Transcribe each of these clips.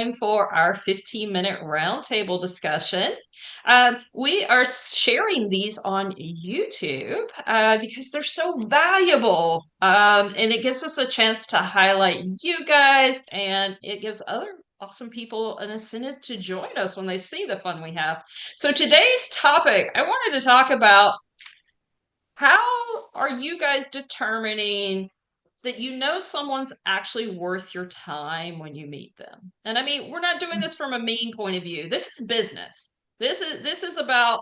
time for our 15-minute roundtable discussion. We are sharing these on YouTube because they're so valuable. And it gives us a chance to highlight you guys, and it gives other awesome people an incentive to join us when they see the fun we have. So today's topic, I wanted to talk about how are you guys determining that you know someone's actually worth your time when you meet them? And I mean, we're not doing this from a mean point of view. This is business. This is about,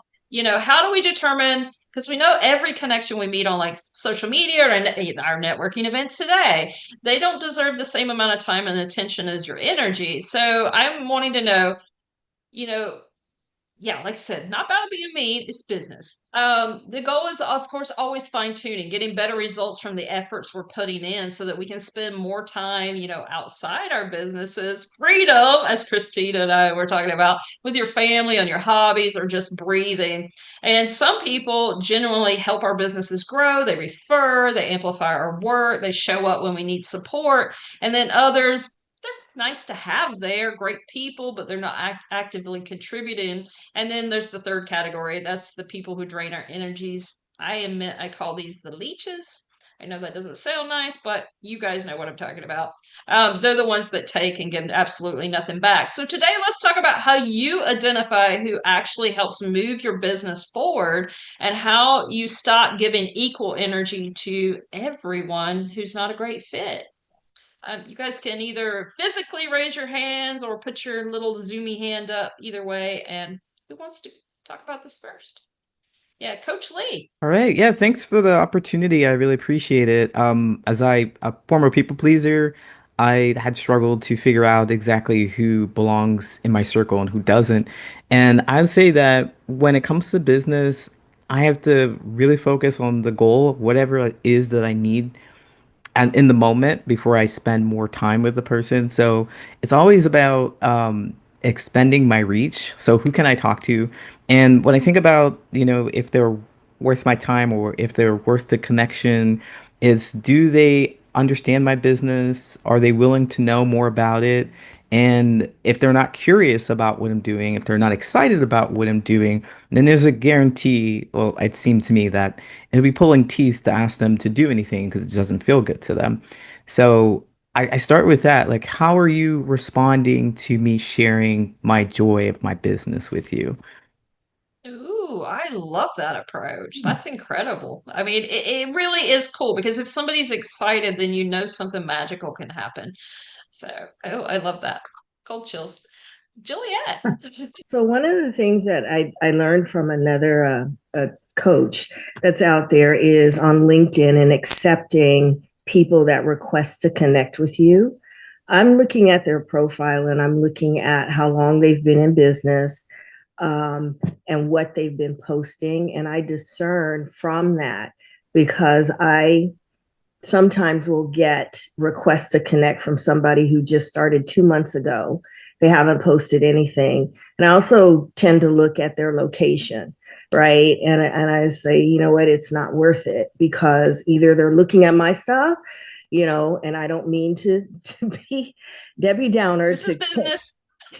how do we determine, because we know every connection we meet on like social media or our networking events today, they don't deserve the same amount of time and attention as your energy. So I'm wanting to know, you know, yeah, like I said, not about being mean, it's business. The goal is, of course, always fine tuning, getting better results from the efforts we're putting in so that we can spend more time, outside our businesses, freedom, as Christina and I were talking about, with your family, on your hobbies, or just breathing. And some people genuinely help our businesses grow. They refer, they amplify our work, they show up when we need support. And then others, nice to have there, great people, but they're not actively contributing. And then there's the third category. That's the people who drain our energies. I admit I call these the leeches. I know that doesn't sound nice, but you guys know what I'm talking about. They're the ones that take and give absolutely nothing back. So today, let's talk about how you identify who actually helps move your business forward and how you stop giving equal energy to everyone who's not a great fit. You guys can either physically raise your hands or put your little zoomy hand up, either way. And who wants to talk about this first? Yeah, Coach Lee. All right. Yeah, thanks for the opportunity. I really appreciate it. As a former people pleaser, I had struggled to figure out exactly who belongs in my circle and who doesn't. And I'd say that when it comes to business, I have to really focus on the goal, whatever it is that I need and in the moment before I spend more time with the person. So it's always about expanding my reach. So who can I talk to? And when I think about, if they're worth my time or if they're worth the connection, is do they understand my business? Are they willing to know more about it? And if they're not curious about what I'm doing, if they're not excited about what I'm doing, then there's a guarantee, well, it seemed to me that it'll be pulling teeth to ask them to do anything because it doesn't feel good to them. So I start with that. Like, how are you responding to me sharing my joy of my business with you? Ooh, I love that approach. That's incredible. I mean, it really is cool because if somebody's excited, then you know something magical can happen. So, oh, I love that. Cold chills. Juliet. So one of the things that I learned from another coach that's out there is on LinkedIn and accepting people that request to connect with you. I'm looking at their profile and I'm looking at how long they've been in business um, and what they've been posting. And I discern from that because I sometimes will get requests to connect from somebody who just started 2 months ago. They haven't posted anything. And I also tend to look at their location, right? And I say, you know what, it's not worth it because either they're looking at my stuff, and I don't mean to be Debbie Downer This is business.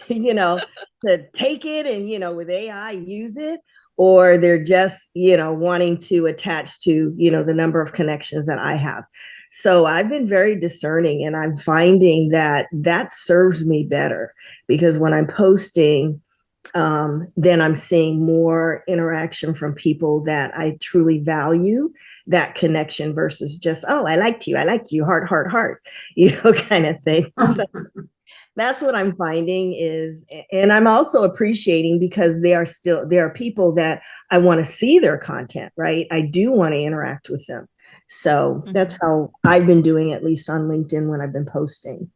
you know, to take it and, with AI use it, or they're just, wanting to attach to, the number of connections that I have. So I've been very discerning and I'm finding that that serves me better because when I'm posting, then I'm seeing more interaction from people that I truly value that connection versus just, oh, I like you, heart, heart, heart, kind of thing. So that's what I'm finding is, and I'm also appreciating because there are people that I want to see their content, right? I do want to interact with them. So that's Mhm. how I've been doing, at least on LinkedIn when I've been posting.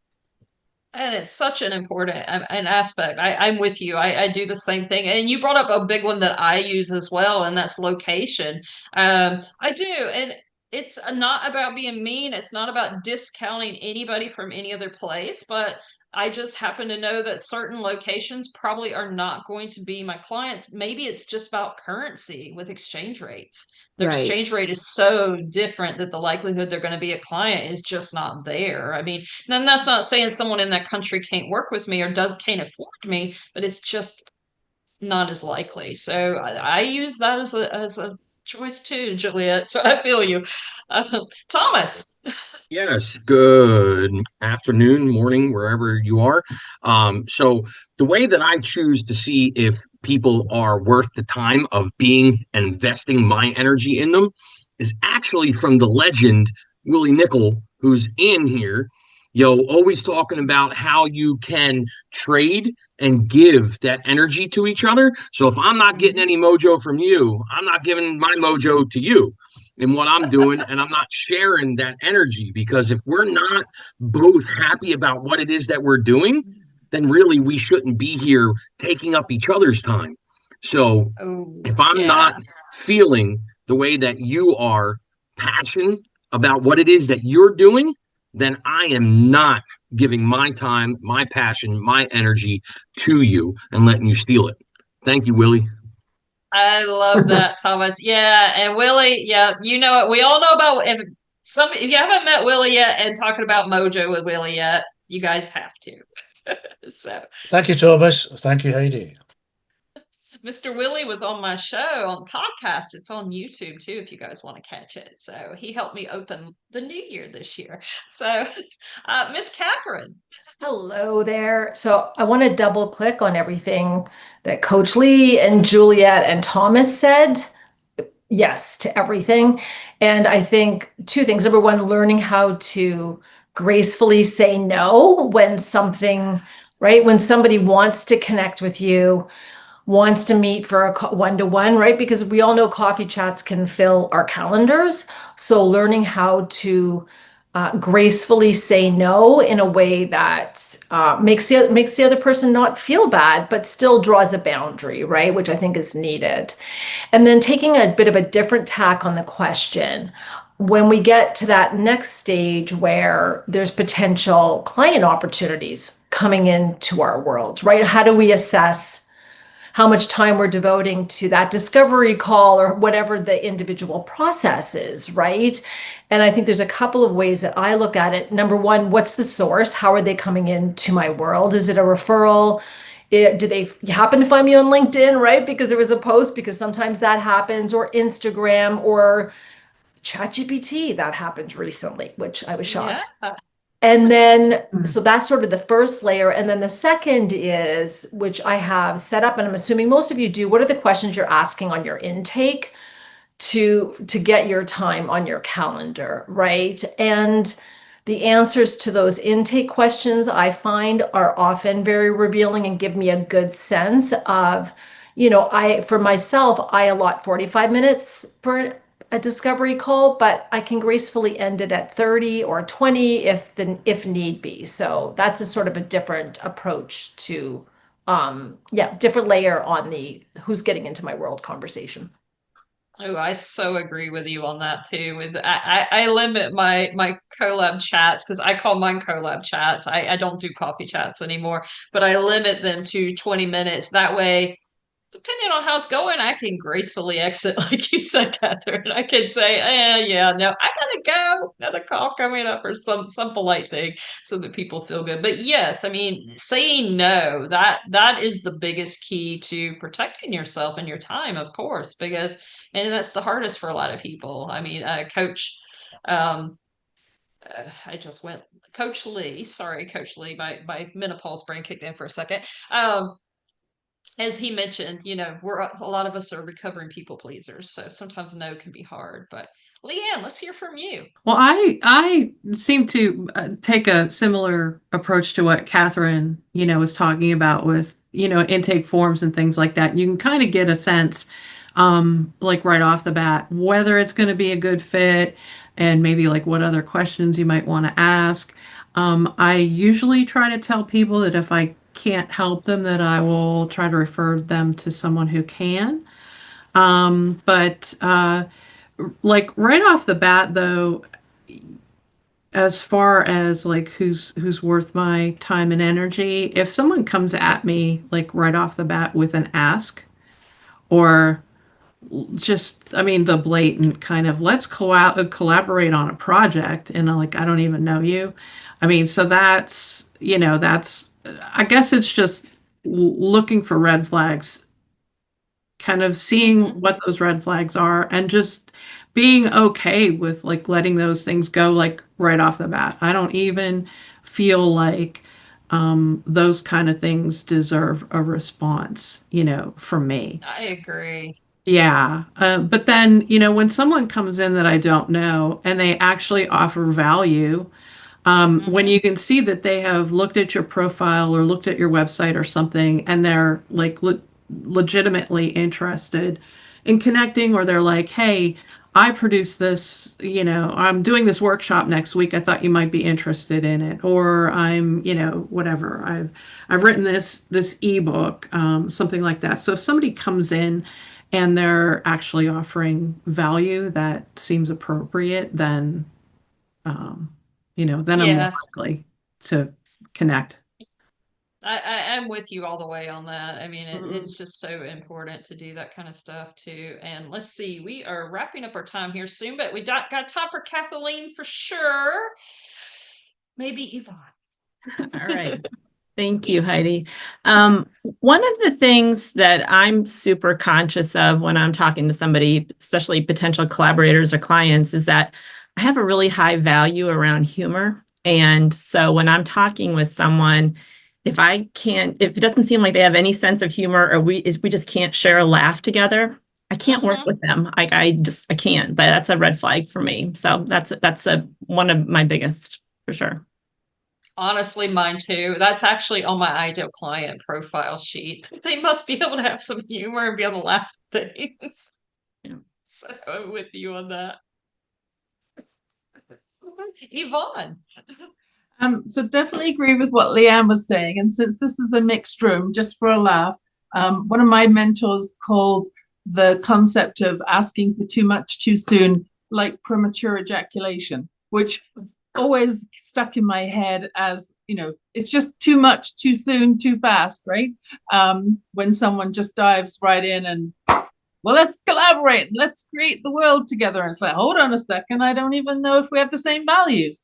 And it's such an important an aspect. I'm with you. I do the same thing. And you brought up a big one that I use as well, and that's location. I do. And it's not about being mean. It's not about discounting anybody from any other place, but I just happen to know that certain locations probably are not going to be my clients. Maybe it's just about currency with exchange rates. The Right. exchange rate is so different that the likelihood they're going to be a client is just not there. I mean, then that's not saying someone in that country can't work with me or can't afford me, but it's just not as likely. So I use that as a choice too, Juliet. So I feel you, Thomas. Yes, good afternoon, morning, wherever you are. So the way that I choose to see if people are worth the time of being and investing my energy in them is actually from the legend Willie Nickel, who's in here, always talking about how you can trade and give that energy to each other. So if I'm not getting Mhm. any mojo from you, I'm not giving my mojo to you in what I'm doing, and I'm not sharing that energy because if we're not both happy about what it is that we're doing, then really we shouldn't be here taking up each other's time. So Oh, if I'm not yeah. feeling the way that you are passionate about what it is that you're doing, then I am not giving my time, my passion, my energy to you and letting you steal it. Thank you, Willie. I love that, Thomas. Yeah, and Willie, yeah, you know it. We all know about if you haven't met Willie yet and talking about Mojo with Willie yet, you guys have to. So Thank you, Thomas. Thank you, Heidi. Mr. Willie was on my show on the podcast. It's on YouTube too, if you guys want to catch it. So he helped me open the new year this year. So, Miss Catherine. Hello there. So I want to double click on everything that Coach Lee and Juliet and Thomas said. Yes, to everything. And I think two things. Number one, learning how to gracefully say no when something, right? When somebody wants to connect with you, wants to meet for a one-to-one, right? Because we all know coffee chats can fill our calendars. So learning how to gracefully say no in a way that makes the other person not feel bad, but still draws a boundary, right? Which I think is needed. And then taking a bit of a different tack on the question. When we get to that next stage where there's potential client opportunities coming into our world, right? How do we assess how much time we're devoting to that discovery call or whatever the individual process is, right? And I think there's a couple of ways that I look at it. Number one, what's the source? How are they coming into my world? Is it a referral? Do they happen to find me on LinkedIn, right? Because there was a post, because sometimes that happens, or Instagram or ChatGPT. That happened recently, which I was Yeah. shocked. And then, so that's sort of the first layer. And then the second is, which I have set up, and I'm assuming most of you do, what are the questions you're asking on your intake to get your time on your calendar, right? And the answers to those intake questions I find are often very revealing and give me a good sense of, for myself, I allot 45 minutes for a discovery call, but I can gracefully end it at 30 or 20 if need be. So that's a sort of a different approach to different layer on the who's getting into my world conversation. Oh, I so agree with you on that too. With I limit my collab chats because I call mine collab chats. I don't do coffee chats anymore, but I limit them to 20 minutes. That way, depending on how it's going, I can gracefully exit, like you said, Catherine. I can say, yeah, no, I gotta go. Another call coming up, or some polite thing, so that people feel good. But yes, I mean, saying no, that is the biggest key to protecting yourself and your time, of course, because and that's the hardest for a lot of people. I mean, Coach, um, I just went, Coach Lee. Sorry, Coach Lee. My menopause brain kicked in for a second. As he mentioned, we're a lot of us are recovering people pleasers, so sometimes no can be hard. But Leanne, let's hear from you. Well, I seem to take a similar approach to what Catherine, was talking about with, intake forms and things like that. You can kind of get a sense, like right off the bat, whether it's going to be a good fit and maybe like what other questions you might want to ask. I usually try to tell people that if I can't help them, that I will try to refer them to someone who can. But like right off the bat, though, as far as like who's worth my time and energy, if someone comes at me like right off the bat with an ask, or just, I mean, the blatant kind of let's collaborate on a project, and like I don't even know you. I mean, so that's, that's, I guess it's just looking for red flags, kind of seeing what those red flags are, and just being okay with like letting those things go like right off the bat. I don't even feel like those kind of things deserve a response, from me. I agree. Yeah. But then, when someone comes in that I don't know and they actually offer value, when you can see that they have looked at your profile or looked at your website or something, and they're like legitimately interested in connecting, or they're like, hey, I produce this, I'm doing this workshop next week. I thought you might be interested in it. Or I'm, whatever. I've written this ebook, something like that. So if somebody comes in and they're actually offering value that seems appropriate, then um, then I'm more Yeah. likely to connect. I'm with you all the way on that. I mean, Mhm. it's just so important to do that kind of stuff too. And let's see, we are wrapping up our time here soon, but we got time for Kathleen for sure. Maybe All right. Yvonne. Thank you, Heidi. One of the things that I'm super conscious of when I'm talking to somebody, especially potential collaborators or clients, is that I have a really high value around humor. And so when I'm talking with someone, if it doesn't seem like they have any sense of humor, or we just can't share a laugh together, I can't work Hmm. with them. I can't. But that's a red flag for me. So that's one of my biggest for sure. Honestly, mine too. That's actually on my ideal client profile sheet. They must be able to have some humor and be able to laugh at things. Yeah. So I'm with you on that. Yvonne. So definitely agree with what Leanne was saying. And since this is a mixed room, just for a laugh, one of my mentors called the concept of asking for too much too soon like premature ejaculation, which always stuck in my head as, it's just too much too soon, too fast, right? When someone just dives right in and, well, let's collaborate, let's create the world together. And it's like, hold on a second, I don't even know if we have the same values.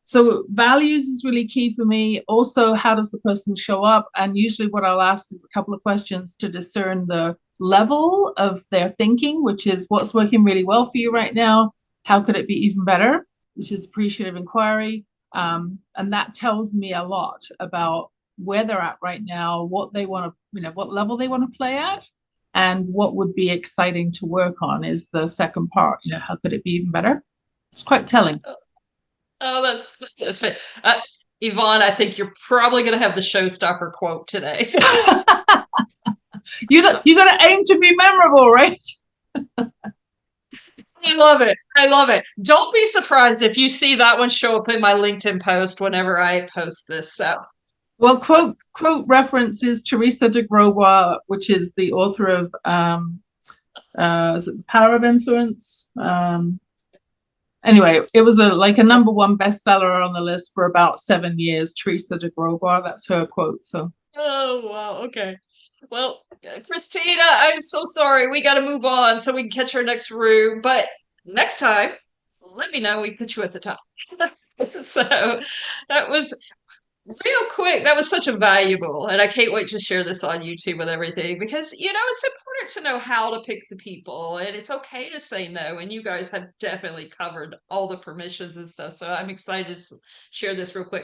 So values is really key for me. Also, how does the person show up? And usually what I'll ask is a couple of questions to discern the level of their thinking, which is what's working really well for you right now? How could it be even better? Which is appreciative inquiry. And that tells me a lot about where they're at right now, what they want to, what level they want to play at, and what would be exciting to work on is the second part. How could it be even better? It's quite telling. Oh, that's fair. Yvonne, I think you're probably going to have the showstopper quote today. So. You got to aim to be memorable, right? I love it. I love it. Don't be surprised if you see that one show up in my LinkedIn post whenever I post this. So, well, quote reference is Teresa de Grosbois, which is the author of is it The Power of Influence? Anyway, it was a #1 bestseller on the list for about 7 years. Teresa de Grosbois, that's her quote. So. oh wow, okay. Well, Christina, I'm so sorry. We got to move on so we can catch our next room. But next time, let me know. We put you at the top. So that was real quick. That was such a valuable, and I can't wait to share this on YouTube with everything because it's important to know how to pick the people, and it's okay to say no. And you guys have definitely covered all the permissions and stuff. So I'm excited to share this real quick.